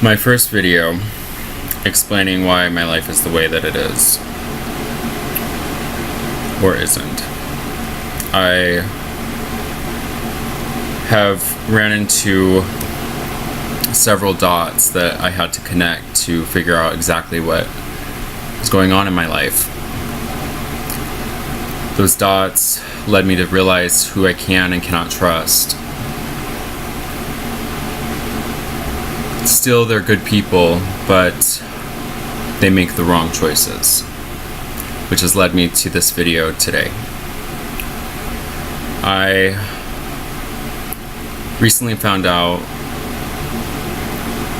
My first video explaining why my life is the way that it is, or isn't. I have ran into several dots that I had to connect to figure out exactly what was going on in my life. Those dots led me to realize who I can and cannot trust. Still, they're good people, but they make the wrong choices, which has led me to this video today. I recently found out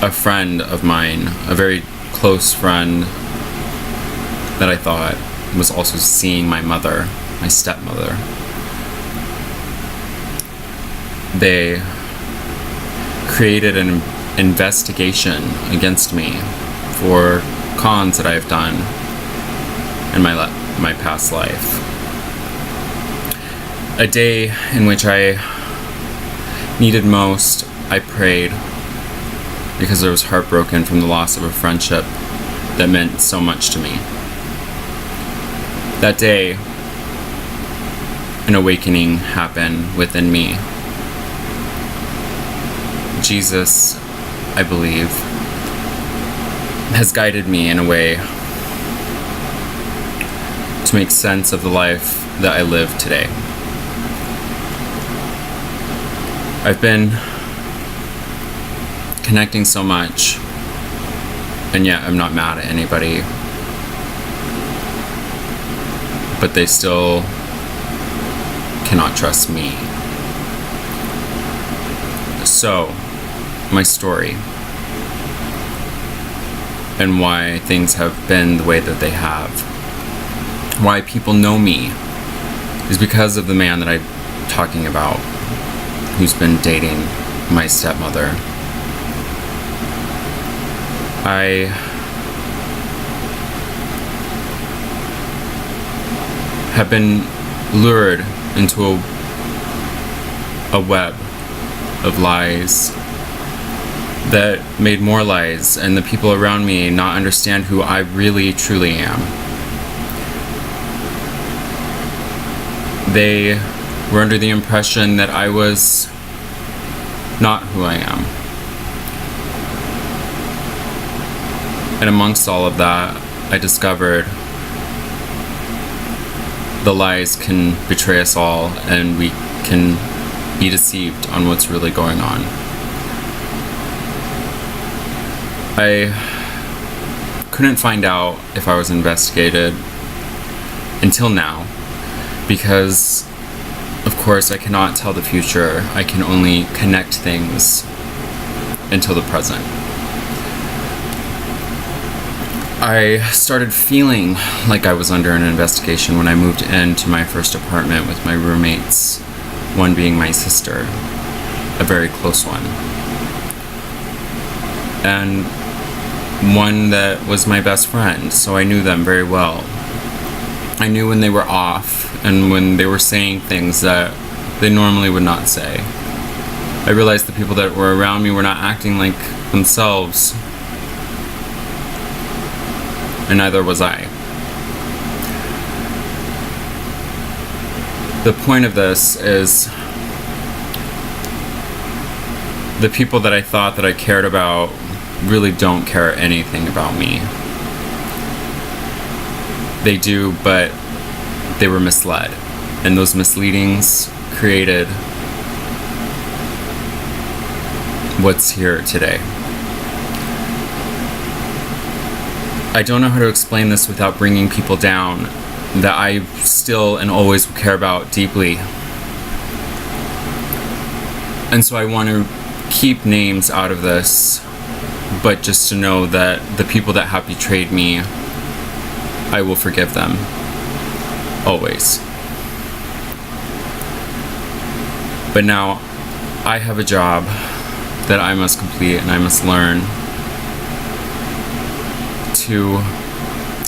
a friend of mine, a very close friend that I thought was also seeing my mother, my stepmother. They created an investigation against me for cons that I've done in my past life. A day in which I needed most, I prayed because I was heartbroken from the loss of a friendship that meant so much to me. That day, an awakening happened within me. Jesus, I believe, has guided me in a way to make sense of the life that I live today. I've been connecting so much, and yet I'm not mad at anybody, but they still cannot trust me. So, my story and why things have been the way that they have, why people know me, is because of the man that I'm talking about, who's been dating my stepmother. I have been lured into a web of lies that made more lies, and the people around me not understand who I really truly am. They were under the impression that I was not who I am. And amongst all of that, I discovered the lies can betray us all, and we can be deceived on what's really going on. I couldn't find out if I was investigated until now, because of course I cannot tell the future. I can only connect things until the present. I started feeling like I was under an investigation when I moved into my first apartment with my roommates, one being my sister, a very close one, and one that was my best friend, so I knew them very well. I knew when they were off and when they were saying things that they normally would not say. I realized the people that were around me were not acting like themselves, and neither was I. The point of this is the people that I thought that I cared about really don't care anything about me. They do, but they were misled, and those misleadings created what's here today. I don't know how to explain this without bringing people down that I still and always will care about deeply. And so I want to keep names out of this, but just to know that the people that have betrayed me, I will forgive them. Always. But now, I have a job that I must complete and I must learn to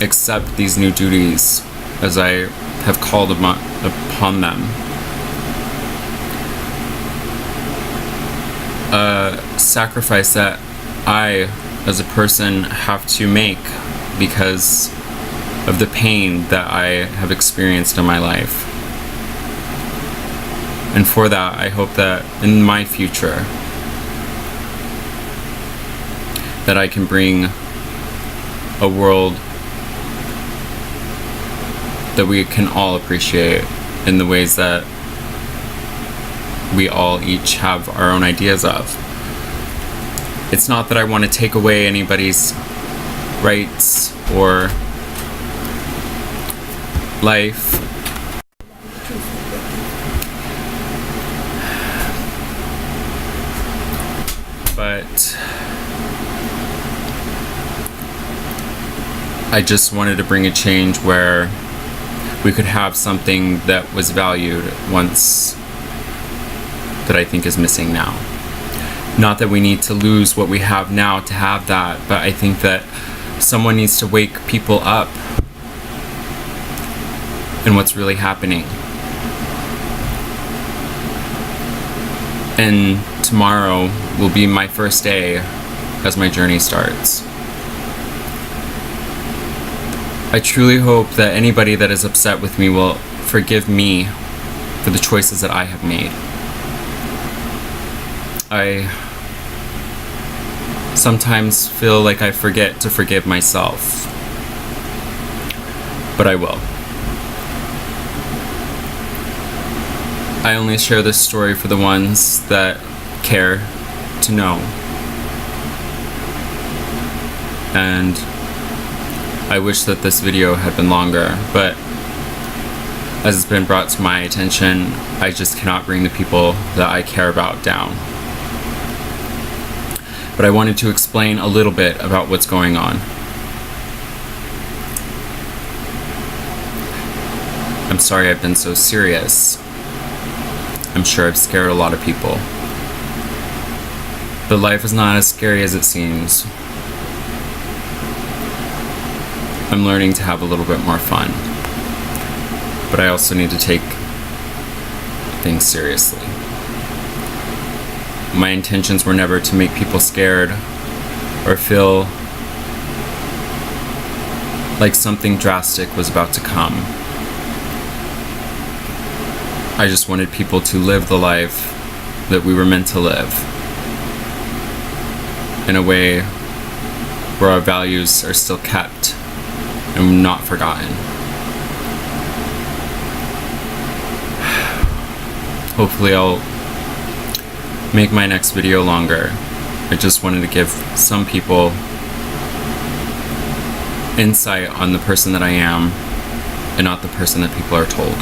accept these new duties as I have called upon them. A sacrifice that I as a person have to make because of the pain that I have experienced in my life. And for that, I hope that in my future, that I can bring a world that we can all appreciate in the ways that we all each have our own ideas of. It's not that I want to take away anybody's rights or life. But I just wanted to bring a change where we could have something that was valued once that I think is missing now. Not that we need to lose what we have now to have that, but I think that someone needs to wake people up in what's really happening. And tomorrow will be my first day as my journey starts. I truly hope that anybody that is upset with me will forgive me for the choices that I have made. I sometimes feel like I forget to forgive myself, but I will. I only share this story for the ones that care to know. And I wish that this video had been longer, but as it's been brought to my attention, I just cannot bring the people that I care about down. But I wanted to explain a little bit about what's going on. I'm sorry I've been so serious. I'm sure I've scared a lot of people. But life is not as scary as it seems. I'm learning to have a little bit more fun. But I also need to take things seriously. My intentions were never to make people scared or feel like something drastic was about to come. I just wanted people to live the life that we were meant to live in a way where our values are still kept and not forgotten. Hopefully I'll make my next video longer. I just wanted to give some people insight on the person that I am and not the person that people are told.